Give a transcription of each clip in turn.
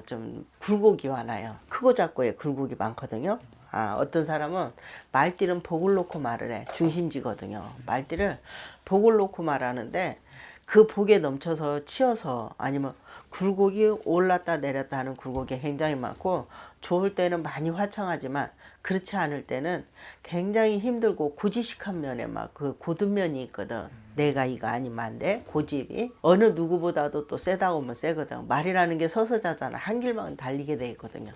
좀 굴곡이 많아요. 크고 작고에 굴곡이 많거든요. 어떤 사람은 말띠는 복을 놓고 말을 해. 중심지거든요. 말띠를 복을 놓고 말하는데 그 복에 넘쳐서 치여서 아니면 굴곡이 올랐다 내렸다 하는 굴곡이 굉장히 많고 좋을 때는 많이 화창하지만 그렇지 않을 때는 굉장히 힘들고 고지식한 면에 막 그 고든 면이 있거든. 내가 이거 아니면 안 돼. 고집이 어느 누구보다도 또 세다 오면 세거든. 말이라는 게 서서 자잖아. 한 길만 달리게 돼 있거든요.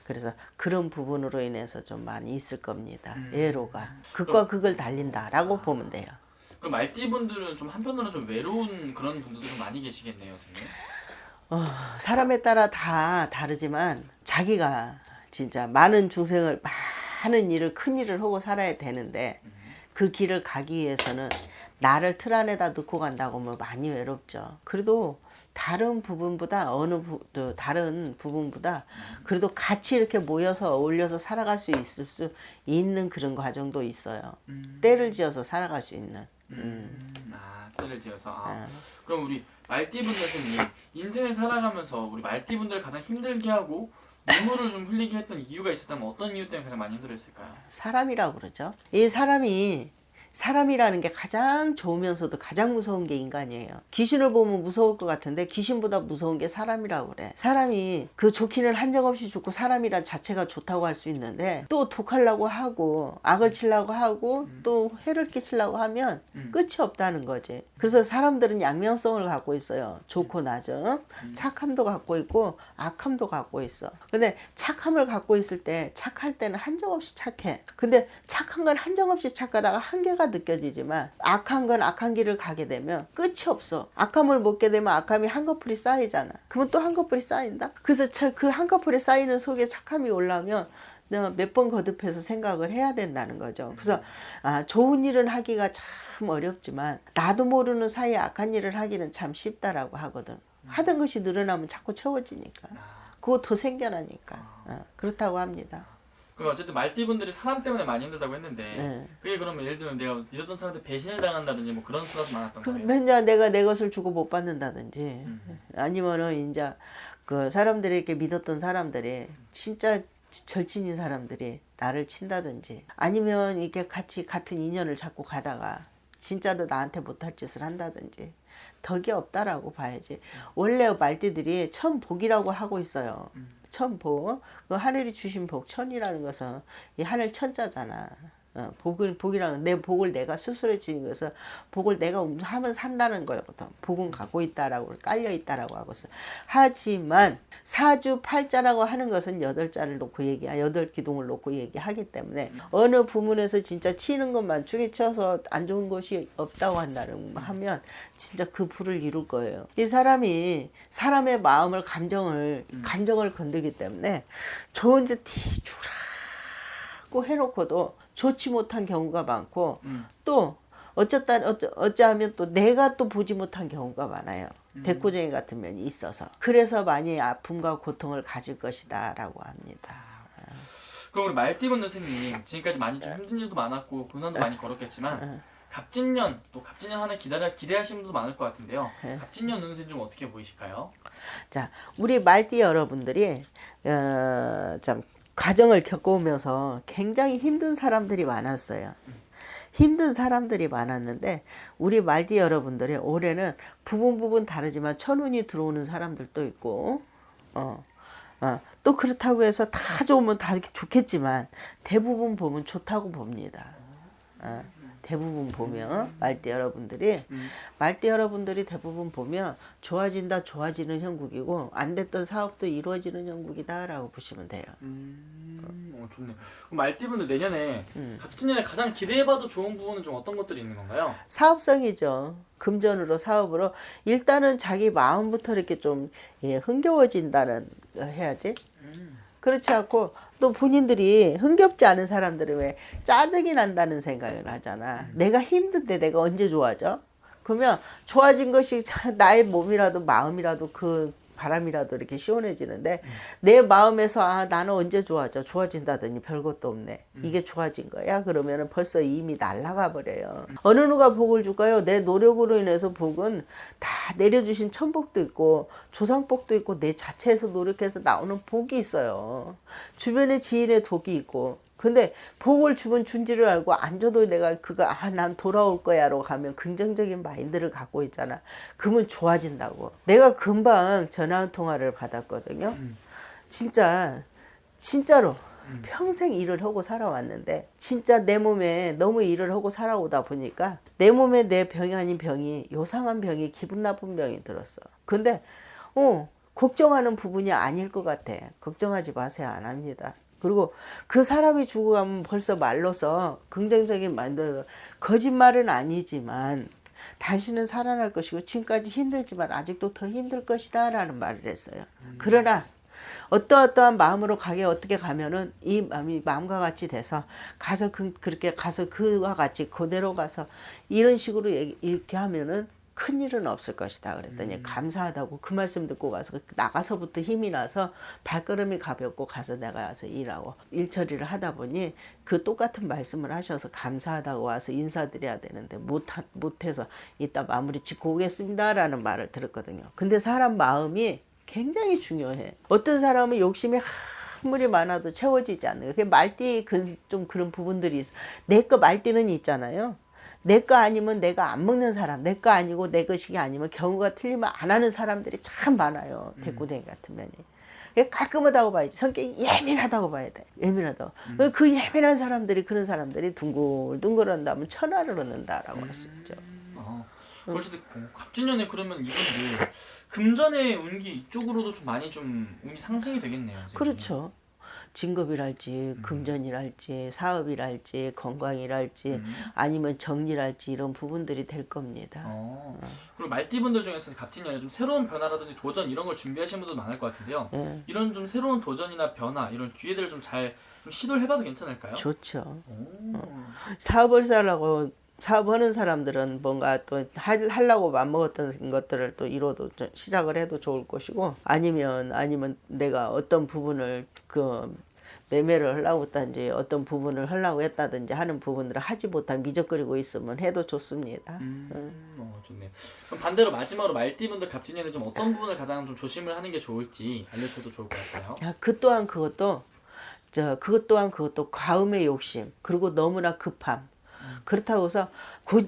그래서 그런 부분으로 인해서 좀 많이 있을 겁니다. 예로가 극과 극을 달린다라고 보면 돼요. 그럼 말띠분들은 좀 한편으로는 좀 외로운 그런 분들도 좀 많이 계시겠네요, 선생님. 사람에 따라 다 다르지만 자기가 진짜 많은 중생을 많은 일을 큰 일을 하고 살아야 되는데 그 길을 가기 위해서는 나를 틀 안에다 넣고 간다고 하면 많이 외롭죠. 그래도 다른 부분보다 또 다른 부분보다 그래도 같이 이렇게 모여서 어울려서 살아갈 수 있을 수 있는 그런 과정도 있어요. 때를 지어서 살아갈 수 있는. 때를 지어서. 그럼 우리 말띠분들 선생님, 인생을 살아가면서 우리 말띠분들을 가장 힘들게 하고 눈물을 좀 흘리게 했던 이유가 있었다면 어떤 이유 때문에 가장 많이 힘들었을까요? 사람이라고 그러죠. 이 사람이라는 게 가장 좋으면서도 가장 무서운 게 인간이에요. 귀신을 보면 무서울 것 같은데 귀신보다 무서운 게 사람이라고 그래. 사람이 그 좋기는 한정없이 좋고 사람이란 자체가 좋다고 할 수 있는데 또 독하려고 하고 악을 치려고 하고 또 해를 끼치려고 하면 끝이 없다는 거지. 그래서 사람들은 양면성을 갖고 있어요. 좋고 낮음. 착함도 갖고 있고 악함도 갖고 있어. 근데 착함을 갖고 있을 때 착할 때는 한정없이 착해. 근데 착한 건 한정없이 착하다가 한계가 느껴지지만 악한 건 악한 길을 가게 되면 끝이 없어. 악함을 먹게 되면 악함이 한꺼풀이 쌓이잖아. 그러면 또 한꺼풀이 쌓인다. 그래서 그 한꺼풀이 쌓이는 속에 착함이 올라오면 몇 번 거듭해서 생각을 해야 된다는 거죠. 그래서 좋은 일을 하기가 참 어렵지만 나도 모르는 사이에 악한 일을 하기는 참 쉽다라고 하거든. 하던 것이 늘어나면 자꾸 채워지니까. 그거 더 생겨나니까. 그렇다고 합니다. 그럼 어쨌든 말띠분들이 사람 때문에 많이 힘들다고 했는데 그게 그러면 예를 들면 내가 믿었던 사람한테 배신을 당한다든지 뭐 그런 수가 많았던 거예요? 맨날 내가 내 것을 주고 못 받는다든지 아니면은 이제 그 사람들이 이렇게 믿었던 사람들이 진짜 절친인 사람들이 나를 친다든지 아니면 이렇게 같이 같은 인연을 잡고 가다가 진짜로 나한테 못할 짓을 한다든지 덕이 없다라고 봐야지. 원래 말띠들이 천복이라고 하고 있어요. 천복. 그 하늘이 주신 복, 천이라는 것은 이 하늘 천자잖아. 복이라는 내 복을 내가 스스로 지은 것은 복을 내가 하면 산다는 거거든. 복은 갖고 있다라고 깔려 있다라고 하고서. 하지만 사주팔자라고 하는 것은 여덟 자를 놓고 여덟 기둥을 놓고 얘기하기 때문에 어느 부문에서 진짜 치는 것만 중에 쳐서 안 좋은 것이 없다고 한다는 하면 진짜 그 불을 이룰 거예요. 이 사람이 사람의 마음을 감정을 건드기 때문에 좋은 짓 주라고 해놓고도 좋지 못한 경우가 많고 또 어쩌하면 또 내가 또 보지 못한 경우가 많아요. 백고쟁이 같은 면이 있어서 그래서 많이 아픔과 고통을 가질 것이다 라고 합니다. 그럼 우리 말띠분 선생님 지금까지 많이 좀 힘든 일도 많았고 고난도 많이 걸었겠지만 갑진년 또 갑진년 하나 기대하시는 분도 많을 것 같은데요. 갑진년 운세 좀 어떻게 보이실까요? 자, 우리 말띠 여러분들이 참 과정을 겪어오면서 굉장히 힘든 사람들이 많았어요. 힘든 사람들이 많았는데 우리 말띠 여러분들이 올해는 부분 다르지만 천운이 들어오는 사람들도 있고 또 그렇다고 해서 다 좋으면 다 이렇게 좋겠지만 대부분 보면 좋다고 봅니다. 대부분 보면 말띠 여러분들이 대부분 보면 좋아지는 형국이고 안 됐던 사업도 이루어지는 형국이다라고 보시면 돼요. 좋네. 그럼 말띠분들 내년에 갑진년에 가장 기대해봐도 좋은 부분은 좀 어떤 것들이 있는 건가요? 사업성이죠. 금전으로 사업으로 일단은 자기 마음부터 이렇게 좀 흥겨워진다는 해야지. 그렇지 않고 또 본인들이 흥겹지 않은 사람들은 왜 짜증이 난다는 생각을 하잖아. 내가 힘든데 내가 언제 좋아져? 그러면 좋아진 것이 나의 몸이라도 마음이라도 그 바람이라도 이렇게 시원해지는데 내 마음에서 아 나는 언제 좋아진다더니 별것도 없네. 이게 좋아진 거야? 그러면은 벌써 이미 날아가 버려요. 어느 누가 복을 줄까요? 내 노력으로 인해서 복은 다 내려주신 천복도 있고 조상복도 있고 내 자체에서 노력해서 나오는 복이 있어요. 주변에 지인의 복이 있고 근데 복을 주면 준지를 알고 안 줘도 내가 그거 난 돌아올 거야로 가면 긍정적인 마인드를 갖고 있잖아. 그러면 좋아진다고. 내가 금방 전화 한 통화를 받았거든요. 진짜로 평생 일을 하고 살아왔는데 진짜 내 몸에 너무 일을 하고 살아오다 보니까 내 몸에 내 병이 아닌 병이 요상한 병이 기분 나쁜 병이 들었어. 근데 걱정하는 부분이 아닐 것 같아. 걱정하지 마세요. 안 합니다. 그리고 그 사람이 죽어가면 벌써 말로서 긍정적인 마인드 거짓말은 아니지만 당신은 살아날 것이고 지금까지 힘들지만 아직도 더 힘들 것이다 라는 말을 했어요. 그러나 어떠한 마음으로 가게 어떻게 가면은 이 마음이 마음과 같이 돼서 가서 그렇게 가서 그와 같이 그대로 가서 이런 식으로 이렇게 하면은 큰일은 없을 것이다 그랬더니 감사하다고 그 말씀 듣고 가서 나가서부터 힘이 나서 발걸음이 가볍고 가서 내가 와서 일하고 일 처리를 하다 보니 그 똑같은 말씀을 하셔서 감사하다고 와서 인사드려야 되는데 못해서 이따 마무리 짓고 오겠습니다 라는 말을 들었거든요. 근데 사람 마음이 굉장히 중요해. 어떤 사람은 욕심이 아무리 많아도 채워지지 않는 그 말띠 좀 그런 부분들이 있어. 내 거 말띠는 있잖아요. 내 거 아니면 내가 안 먹는 사람, 내 거 아니고 내 것이 아니면 경우가 틀리면 안 하는 사람들이 참 많아요. 대구댕이 같은 면이. 깔끔하다고 봐야지. 성격이 예민하다고 봐야 돼. 예민하다고. 그 예민한 사람들이 그런 사람들이 둥글둥글한다면 천하를 얻는다라고 할 수 있죠. 어쨌든 갑진년에 그러면 이분들이 금전의 운기 이쪽으로도 좀 많이 좀 운이 상승이 되겠네요. 선생님. 그렇죠. 진급이랄지 금전이랄지 사업이랄지 건강이랄지 아니면 정리랄지 이런 부분들이 될 겁니다. 그리고 말띠분들 중에서는 갑진년에 좀 새로운 변화라든지 도전 이런 걸 준비하시는 분도 많을 것 같은데요. 이런 좀 새로운 도전이나 변화 이런 기회들을 좀 잘 좀 시도를 해봐도 괜찮을까요? 좋죠. 사업하는 사람들은 뭔가 또 하려고 맘먹었던 것들을 또 이뤄도 시작을 해도 좋을 것이고 아니면 내가 어떤 부분을 매매를 하려고 했다든지 어떤 부분을 하려고 했다든지 하는 부분들을 하지 못한 미적거리고 있으면 해도 좋습니다. 좋네요. 그럼 반대로 마지막으로 말띠분들 갑진년에 좀 어떤 부분을 가장 좀 조심을 하는 게 좋을지 알려줘도 좋을 것 같아요. 그것 또한 그것도 과음의 욕심 그리고 너무나 급함 그렇다고 해서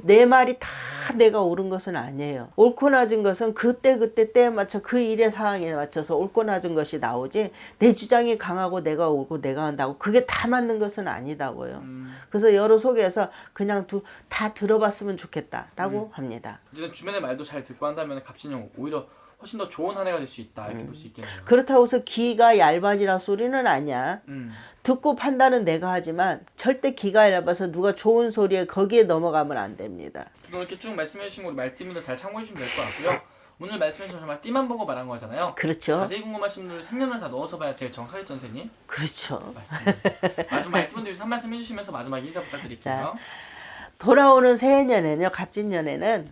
내 말이 다 내가 옳은 것은 아니에요. 옳고 낮은 것은 그때 때에 맞춰 그 일의 상황에 맞춰서 옳고 낮은 것이 나오지 내 주장이 강하고 내가 옳고 내가 한다고 그게 다 맞는 것은 아니다고요. 그래서 여러 속에서 그냥 다 들어봤으면 좋겠다라고 합니다. 이제 주변의 말도 잘 듣고 한다면 갑진년 오히려 훨씬 더 좋은 한 해가 될 수 있다 이렇게 볼 수 있겠네요. 그렇다고 해서 귀가 얇아지라 소리는 아니야. 듣고 판단은 내가 하지만 절대 귀가 얇아서 누가 좋은 소리에 거기에 넘어가면 안 됩니다. 이렇게 쭉 말씀해 주신 우리 말띠분들 잘 참고해 주시면 될 것 같고요. 오늘 말씀해 주신 정말 띠만 보고 말한 거잖아요. 그렇죠. 자세히 궁금하신 분들 생년을 다 넣어서 봐야 제일 정확하겠죠, 선생님? 그렇죠. 맞습니다. 마지막 말띠분들 위해서 한 말씀 해주시면서 마지막 인사 부탁드릴게요. 돌아오는 새해년에는요, 갑진년에는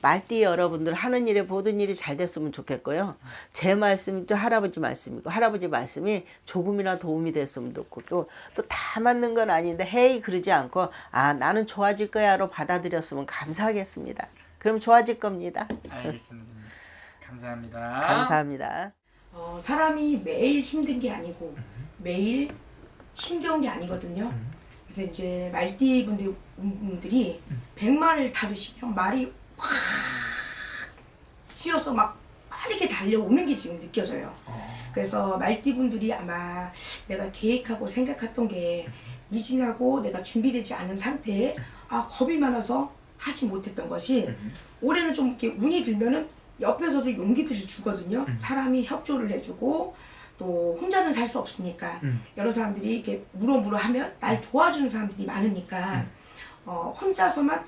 말띠 여러분들 하는 일에 모든 일이 잘 됐으면 좋겠고요. 제 말씀이 할아버지 말씀이고 할아버지 말씀이 조금이나 도움이 됐으면 좋겠고 또 다 맞는 건 아닌데 헤이 그러지 않고 나는 좋아질 거야로 받아들였으면 감사하겠습니다. 그럼 좋아질 겁니다. 알겠습니다. 감사합니다. 감사합니다. 사람이 매일 힘든 게 아니고 매일 힘겨운 게 아니거든요. 그래서 이제 말띠 분들이 백마를 타듯이 말이 확 씌어서 막 빠르게 달려오는 게 지금 느껴져요. 그래서 말띠 분들이 아마 내가 계획하고 생각했던 게 미진하고 내가 준비되지 않은 상태에 겁이 많아서 하지 못했던 것이 올해는 좀 이렇게 운이 들면은 옆에서도 용기들을 주거든요. 사람이 협조를 해주고 또 혼자는 살 수 없으니까 여러 사람들이 이렇게 물어물어 하면 날 도와주는 사람들이 많으니까 혼자서만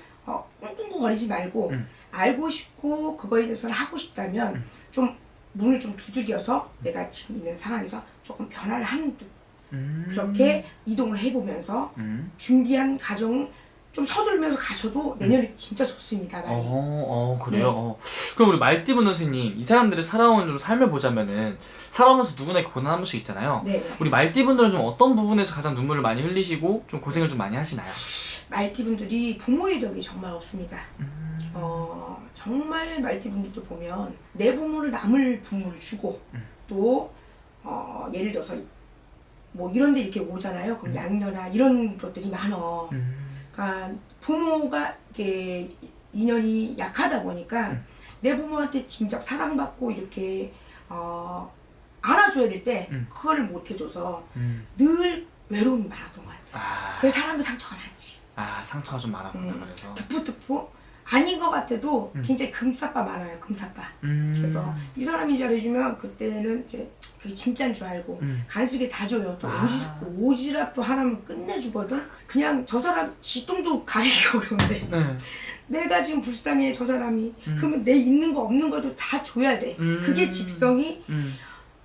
꿍꿍거리지 말고 알고 싶고 그거에 대해서는 하고 싶다면 좀 문을 좀 두들겨서 내가 지금 있는 상황에서 조금 변화를 하는 듯 그렇게 이동을 해보면서 준비한 과정 좀 서두르면서 가셔도 내년에 진짜 좋습니다. 많이. 그래요? 그럼 우리 말띠분 선생님, 이 사람들이 살아온 좀 삶을 보자면은, 살아오면서 누구나 이렇게 고난 한 번씩 있잖아요. 네. 우리 말띠분들은 좀 어떤 부분에서 가장 눈물을 많이 흘리시고, 좀 고생을 좀 많이 하시나요? 말띠분들이 부모의 덕이 정말 없습니다. 정말 말띠분들도 보면 내 부모를 남을 부모를 주고 또 예를 들어서 뭐 이런 데 이렇게 오잖아요. 그럼 양녀나 이런 것들이 많어. 그러니까 부모가 이렇게 인연이 약하다 보니까 내 부모한테 진짜 사랑받고 이렇게 안아줘야 될 때 그걸 못 해줘서 늘 외로움이 많았던 것 같아요. 그래서 사람들 상처가 많지. 상처가 좀 많았구나, 그래서. 득포 아닌 것 같아도 굉장히 금사빠 많아요. 금사빠. 그래서 이 사람이 잘해주면 그때는 이제 그게 진짜인 줄 알고 간식에 다 줘요. 또 오지랖도 하나면 끝내주거든. 그냥 저 사람 지똥도 가리기 어려운데 내가 지금 불쌍해 저 사람이 그러면 내 있는 거 없는 것도 다 줘야 돼. 그게 직성이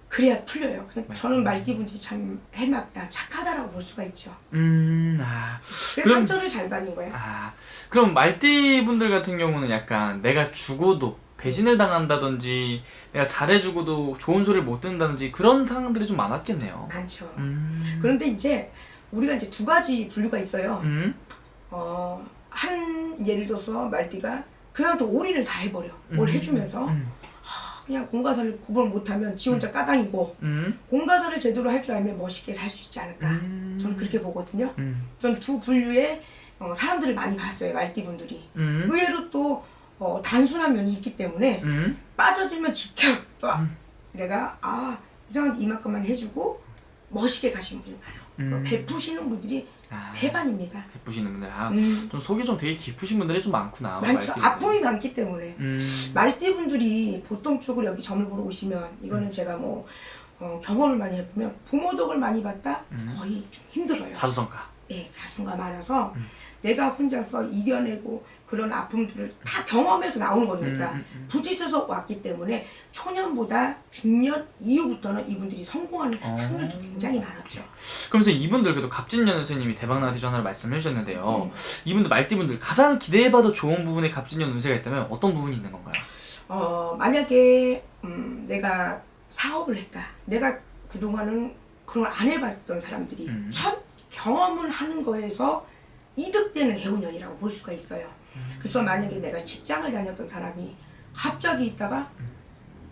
그래야 풀려요. 저는 말띠분들이 참 해맑다, 착하다라고 볼 수가 있죠. 그래서 상처를 잘 받는 거예요. 그럼 말띠분들 같은 경우는 약간 내가 죽어도 배신을 당한다든지 내가 잘해주고도 좋은 소리를 못 듣는다든지 그런 상황들이 좀 많았겠네요. 많죠. 그런데 이제 우리가 이제 두 가지 분류가 있어요. 한 예를 들어서 말띠가 그냥 또 올인을 다 해버려. 뭘 해주면서 그냥 공과사를 구분 못하면 지 혼자 까당이고 공과사를 제대로 할 줄 알면 멋있게 살 수 있지 않을까. 저는 그렇게 보거든요. 전 두 분류의 사람들을 많이 봤어요. 말띠분들이. 의외로 또 단순한 면이 있기 때문에 빠져들면 직접 내가 이 사람한테 이만큼만 해주고 멋있게 가시는 분이 많아요. 베푸시는 분들이 대반입니다. 베푸시는 분들 좀 속이 좀 되게 깊으신 분들이 좀 많구나. 많죠. 말띠분들. 아픔이 많기 때문에 말띠분들이 보통 쪽으로 여기 점을 보러 오시면 이거는 제가 뭐 경험을 많이 해보면 부모 덕을 많이 받다 거의 좀 힘들어요. 자수성가. 네, 자수가 많아서 내가 혼자서 이겨내고 그런 아픔들을 다 경험해서 나오는 거니까 부딪혀서 왔기 때문에 초년보다 중년 이후부터는 이분들이 성공하는 확률도 굉장히 많았죠. 그러면서 이분들 그래도 갑진년 선생님이 대박나기 전화로 말씀해 주셨는데요. 이분들 말띠분들 가장 기대해봐도 좋은 부분에 갑진년 운세가 있다면 어떤 부분이 있는 건가요? 만약에 내가 사업을 했다. 내가 그동안은 그런 걸 안 해봤던 사람들이 첫 경험을 하는 거에서 이득되는 해운년이라고 볼 수가 있어요. 그래서 만약에 내가 직장을 다녔던 사람이 갑자기 있다가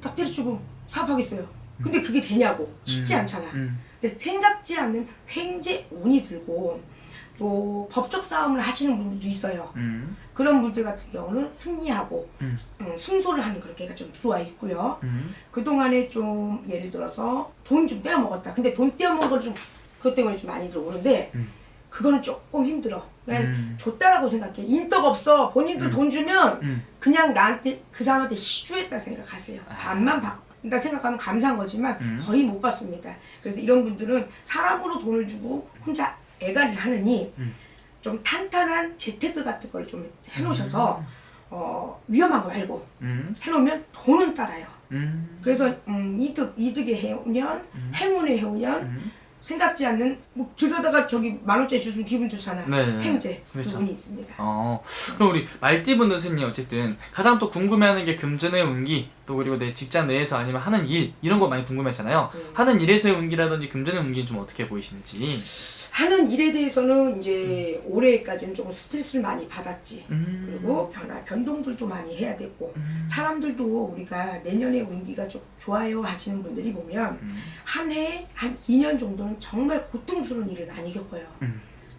딱 때려치고 사업하겠어요. 근데 그게 되냐고. 쉽지 않잖아. 근데 생각지 않는 횡재 운이 들고 또 법적 싸움을 하시는 분들도 있어요. 그런 분들 같은 경우는 승리하고 승소를 하는 그런 게가 좀 들어와 있고요. 그동안에 좀 예를 들어서 돈 좀 떼어먹었다. 근데 돈 떼어먹은 걸 좀 그것 때문에 좀 많이 들어오는데 그거는 조금 힘들어. 그냥 줬다라고 생각해. 인덕 없어. 본인도 돈 주면 그냥 나한테 그 사람한테 희주했다 생각하세요. 반만 받는다 생각하면 감사한 거지만 거의 못 받습니다. 그래서 이런 분들은 사람으로 돈을 주고 혼자 애가를 하느니 좀 탄탄한 재테크 같은 걸 좀 해놓으셔서 위험한 거 말고 해놓으면 돈은 따라요. 그래서 이득의 해오년, 행운의 해오년, 생각지 않는 뭐 길 가다가 저기 10,000원짜리 주시면 기분 좋잖아. 행제 그렇죠. 두 분이 있습니다. 그럼 우리 말띠분들 선생님 어쨌든 가장 또 궁금해하는 게 금전의 운기 또 그리고 내 직장 내에서 아니면 하는 일 이런 거 많이 궁금하잖아요. 하는 일에서의 운기라든지 금전의 운기는 좀 어떻게 보이시는지. 하는 일에 대해서는 이제 올해까지는 조금 스트레스를 많이 받았지. 그리고 변동들도 많이 해야 되고 사람들도 우리가 내년에 운기가 좀 좋아요 하시는 분들이 보면 한 해 한 2년 정도는 정말 고통스러운 일을 많이 겪어요.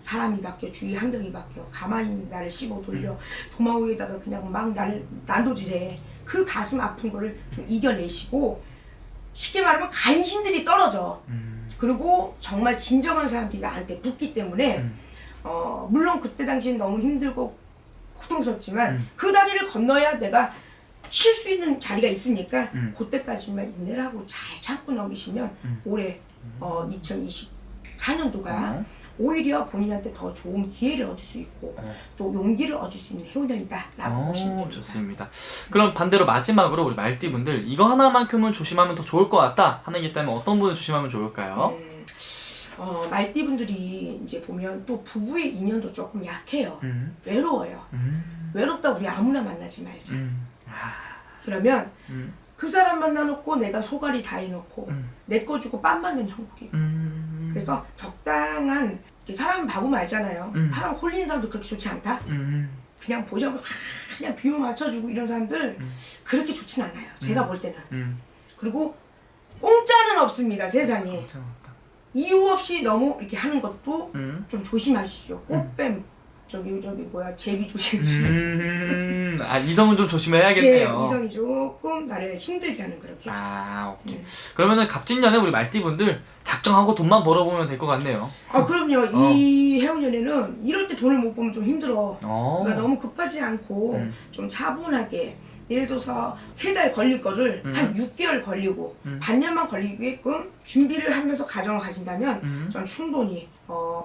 사람이 바뀌어, 주위 환경이 바뀌어, 가만히 나를 씹어 돌려 도마 위에다가 그냥 막 나를 난도질해. 그 가슴 아픈 거를 좀 이겨내시고 쉽게 말하면 간신들이 떨어져. 그리고 정말 진정한 사람들이 나한테 붙기 때문에 물론 그때 당시엔 너무 힘들고 고통스럽지만 그 다리를 건너야 내가 쉴 수 있는 자리가 있으니까 그때까지만 인내를 하고 잘 참고 넘기시면 올해 2024년도가 오히려 본인한테 더 좋은 기회를 얻을 수 있고 또 용기를 얻을 수 있는 해운년이다 라고 보시면 됩니다. 좋습니다. 그럼 반대로 마지막으로 우리 말띠분들 이거 하나만큼은 조심하면 더 좋을 것 같다 하는 게 있다면 어떤 부분을 조심하면 좋을까요? 말띠분들이 이제 보면 또 부부의 인연도 조금 약해요. 음. 외로워요. 외롭다 우리 아무나 만나지 말자. 아. 그러면 음. 그 사람 만나놓고 내가 소갈이 다 해놓고 음. 내 거 주고 빤 맞는 형국이고. 그래서 적당한 사람 봐보면 알잖아요. 사람 홀리는 사람도 그렇게 좋지 않다. 그냥 보자마자 그냥 비유 맞춰주고 이런 사람들 그렇게 좋진 않아요. 제가 볼 때는. 그리고 공짜는 없습니다. 세상에. 이유 없이 너무 이렇게 하는 것도 좀 조심하십시오. 꽃뱀 저기 뭐야 제비 조심. 아 이성은 좀 조심해야겠네요. 예, 이성이 조금 나를 힘들게 하는 그렇게. 아 오케이. 그러면은 갑진년에 우리 말띠분들 작정하고 돈만 벌어보면 될 것 같네요. 아 그럼요. 이 해운년에는 이럴 때 돈을 못 보면 좀 힘들어. 그러니까 너무 급하지 않고 좀 차분하게. 예를 들어서 3달 걸릴 거를 한 6개월 걸리고 반년만 걸리게끔 준비를 하면서 가정을 가진다면 전 충분히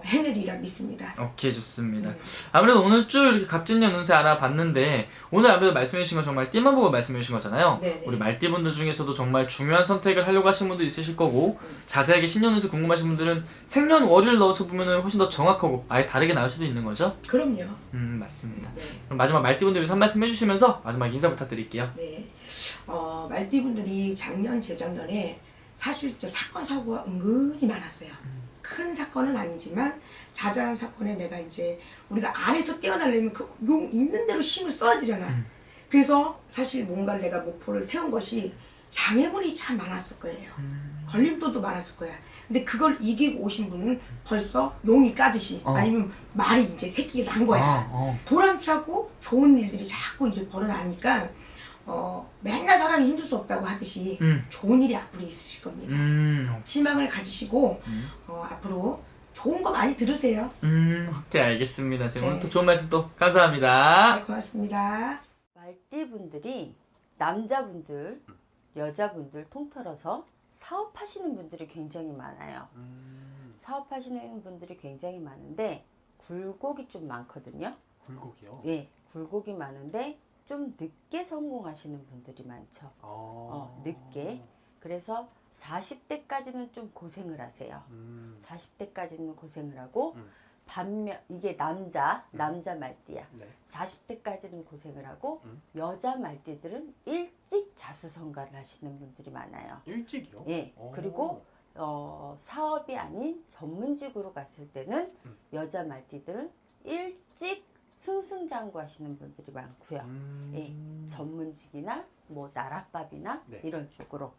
해내리라 믿습니다. 오케이 좋습니다. 아무래도 오늘 쭉 이렇게 갑진년 운세 알아봤는데 오늘 아무래도 말씀해 주신 건 정말 띠만 보고 말씀해 주신 거잖아요. 네네. 우리 말띠분들 중에서도 정말 중요한 선택을 하려고 하시는 분도 있으실 거고 자세하게 신년 운세 궁금하신 분들은 생년월일 넣어서 보면 훨씬 더 정확하고 아예 다르게 나올 수도 있는 거죠? 그럼요. 맞습니다. 네. 그럼 마지막 말띠분들 위해서 한 말씀 해주시면서 마지막 인사 부탁드릴게요. 네. 말띠분들이 작년 재작년에 사실 사건 사고가 은근히 많았어요. 큰 사건은 아니지만 자잘한 사건에 내가 이제 우리가 안에서 깨어나려면 그 용 있는 대로 힘을 써야 되잖아. 그래서 사실 뭔가를 내가 목표를 세운 것이 장애물이 참 많았을 거예요. 걸림돌도 많았을 거야. 근데 그걸 이기고 오신 분은 벌써 용이 까듯이 아니면 말이 이제 새끼가 난 거야. 보람차고 좋은 일들이 자꾸 이제 벌어나니까 맨날 사람이 힘들 수 없다고 하듯이 좋은 일이 앞으로 있으실 겁니다. 희망을 가지시고 앞으로 좋은 거 많이 들으세요. 네 알겠습니다. 네. 오늘 또 좋은 말씀 또 감사합니다. 네, 고맙습니다. 말띠분들이 남자분들, 여자분들 통틀어서 사업하시는 분들이 굉장히 많아요. 사업하시는 분들이 굉장히 많은데 굴곡이 좀 많거든요. 굴곡이요? 네, 굴곡이 많은데 좀 늦게 성공하시는 분들이 많죠. 늦게. 그래서 40대까지는 좀 고생을 하세요. 40대까지는 고생을 하고 반면 이게 남자 말띠야. 네. 40대까지는 고생을 하고 여자 말띠들은 일찍 자수성가를 하시는 분들이 많아요. 일찍이요? 예. 그리고 사업이 아닌 전문직으로 갔을 때는 여자 말띠들은 일찍 승승장구하시는 분들이 많고요. 예. 전문직이나 뭐 나랏밥이나 네. 이런 쪽으로.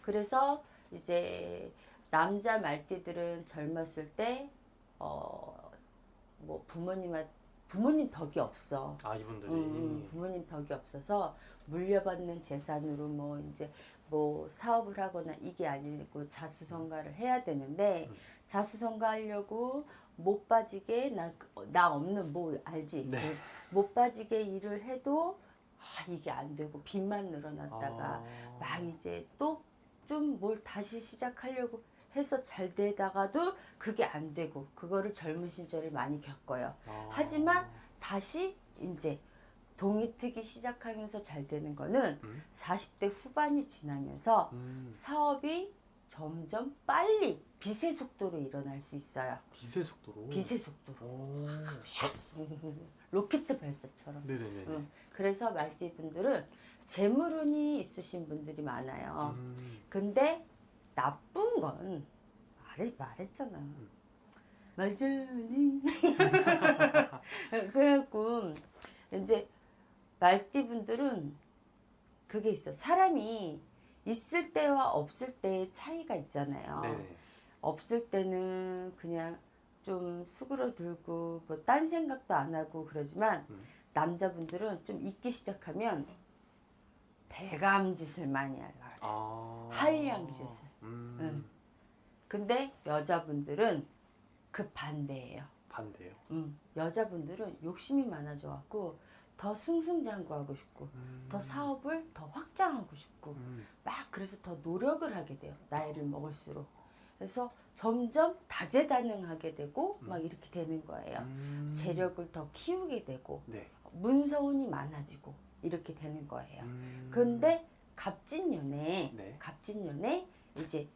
그래서 이제 남자 말띠들은 젊었을 때 뭐 부모님 덕이 없어. 아 이분들이 부모님 덕이 없어서 물려받는 재산으로 뭐 이제 뭐 사업을 하거나 이게 아니고 자수성가를 해야 되는데 자수성가하려고 못 빠지게 나 없는 뭐 알지? 네. 못 빠지게 일을 해도 이게 안 되고 빚만 늘어났다가 막 이제 또 좀 뭘 다시 시작하려고 해서 잘 되다가도 그게 안 되고 그거를 젊은 시절에 많이 겪어요. 하지만 다시 이제 동이 트기 시작하면서 잘 되는 거는 40대 후반이 지나면서 사업이 점점 빨리 빛의 속도로 일어날 수 있어요. 빛의 속도로? 빛의 속도로. 로켓 발사처럼. 네네네. 그래서 말띠분들은 재물운이 있으신 분들이 많아요. 근데 나쁜 건 말했잖아. 말자니. 그래갖고 이제 말띠분들은 그게 있어. 사람이 있을 때와 없을 때의 차이가 있잖아요. 네네. 없을 때는 그냥 좀 수그러들고 뭐 딴 생각도 안 하고 그러지만 남자분들은 좀 있기 시작하면 대감짓을 많이 하려고 한량짓을. 근데 여자분들은 그 반대예요. 반대요. 여자분들은 욕심이 많아져 갖고 더 승승장구하고 싶고 더 사업을 더 확장하고 싶고 막 그래서 더 노력을 하게 돼요. 나이를 먹을수록. 그래서 점점 다재다능하게 되고 막 이렇게 되는 거예요. 재력을 더 키우게 되고 네. 문서운이 많아지고 이렇게 되는 거예요. 그런데 갑진년에 네. 갑진년에 이제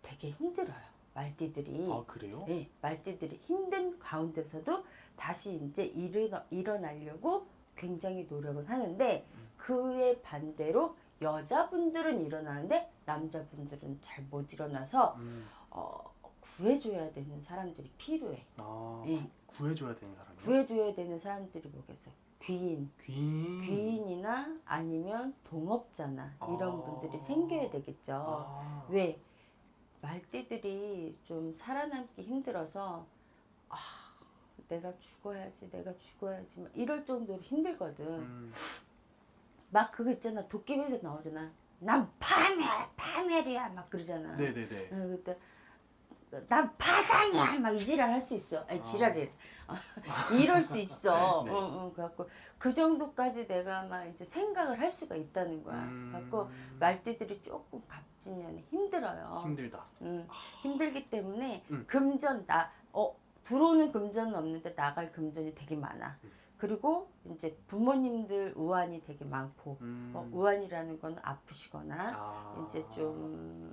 되게 힘들어요. 말띠들이. 아 그래요? 네, 말띠들이 힘든 가운데서도 다시 이제 일어나려고 굉장히 노력을 하는데 그에 반대로 여자분들은 일어나는데 남자분들은 잘 못 일어나서 구해줘야 되는 사람들이 필요해. 아 예. 구해줘야 되는 사람이요? 구해줘야 되는 사람들이 뭐겠어? 귀인. 귀인. 귀인이나 아니면 동업자나 이런 분들이 생겨야 되겠죠. 아. 왜? 말띠들이 좀 살아남기 힘들어서 내가 죽어야지 막 이럴 정도로 힘들거든. 막 그거 있잖아. 도깨비에서 나오잖아. 난 파멸이야 막 그러잖아. 네네네. 그때 난 파산이야 막 이 지랄 할 수 있어. 아니 지랄이래. 이럴 수 있어. 네. 그래갖고 그 정도까지 내가 막 이제 생각을 할 수가 있다는 거야. 그래갖고 말띠들이 조금 갑진년에 힘들어요. 힘들다. 힘들기 때문에 음. 금전 들어오는 금전은 없는데 나갈 금전이 되게 많아. 그리고 이제 부모님들 우환이 되게 많고 우환이라는 건 아프시거나 이제 좀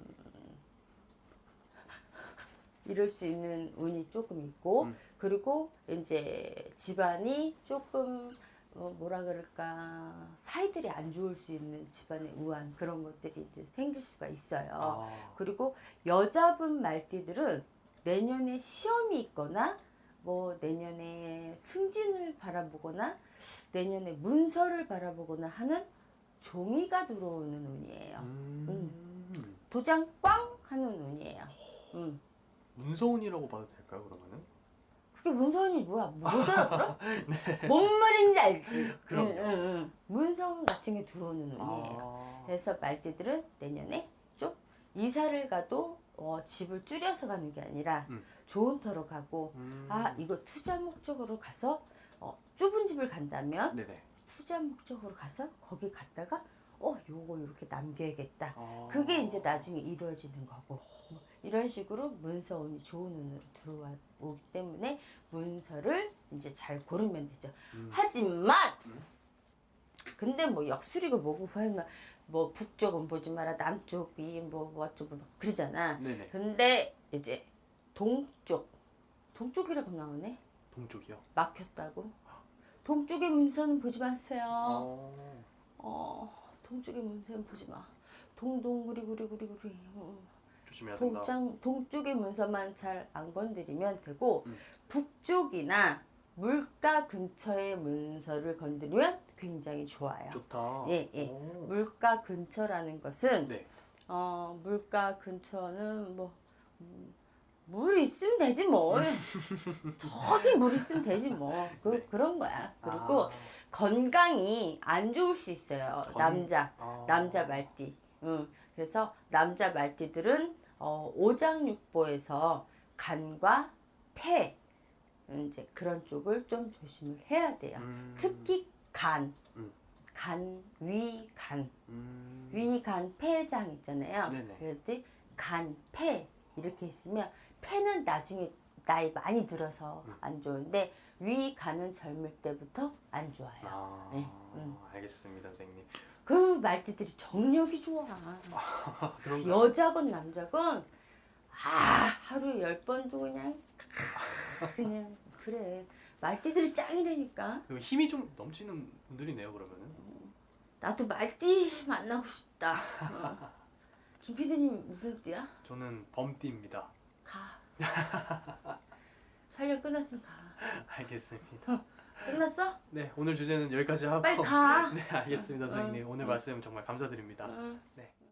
이럴 수 있는 운이 조금 있고 그리고 이제 집안이 조금 뭐라 그럴까 사이들이 안 좋을 수 있는 집안의 우환 그런 것들이 이제 생길 수가 있어요. 그리고 여자분 말띠들은 내년에 시험이 있거나 뭐 내년에 승진을 바라보거나 내년에 문서를 바라보거나 하는 종이가 들어오는 운이에요. 도장 꽝 하는 운이에요. 문서운이라고 봐도 될까요 그러면은? 그게 문서운이 뭐야? 못 알아들어? 뭔 말인지 알지? 그럼요. 문서운 같은 게 들어오는 운이에요. 그래서 말띠들은 내년에 좀 이사를 가도 집을 줄여서 가는 게 아니라 좋은 터로 가고 이거 투자 목적으로 가서 좁은 집을 간다면 네네. 투자 목적으로 가서 거기 갔다가 요거 이렇게 남겨야겠다. 그게 이제 나중에 이루어지는 거고 이런 식으로 문서운이 좋은 운으로 들어오기 때문에 문서를 이제 잘 고르면 되죠. 하지만 근데 뭐 역술이고 뭐고 하면 뭐 북쪽은 보지 마라 남쪽이 뭐 어쩌고 막 그러잖아. 네네. 근데 이제 동쪽이라고 나오네. 동쪽이요? 막혔다고. 동쪽의 문서는 보지 마세요. 동쪽의 문서는 보지 마. 동구리구리. 조심해야 된다. 동쪽의 문서만 잘 안 건드리면 되고 북쪽이나 물가 근처의 문서를 건드리면 굉장히 좋아요. 좋다. 예. 오. 물가 근처라는 것은 네. 물가 근처는 뭐 물 있으면 되지 뭐. 저기 물 있으면 되지 뭐. 네. 그런 거야. 그리고 건강이 안 좋을 수 있어요. 남자 말띠. 그래서 남자 말띠들은 오장육부에서 간과 폐 이제 그런 쪽을 좀 조심을 해야 돼요. 특히 간, 위, 간, 폐장 있잖아요. 네네. 그랬더니 간, 폐 이렇게 있으면 폐는 나중에 나이 많이 들어서 안 좋은데 위, 간은 젊을 때부터 안 좋아요. 네. 알겠습니다, 선생님. 그 말띠들이 정력이 좋아. 그런가요? 여자건 남자건 하루에 10번도 그냥 그래. 말띠들이 짱이라니까. 그 힘이 좀 넘치는 분들이네요, 그러면은. 나도 말띠 만나고 싶다. 김 PD님 무슨 띠야? 저는 범띠입니다. 가. 촬영 끝났으면 가. 알겠습니다. 끝났어? 네, 오늘 주제는 여기까지 하고. 빨리 가. 네, 알겠습니다, 선생님. 오늘 말씀 정말 감사드립니다. 네.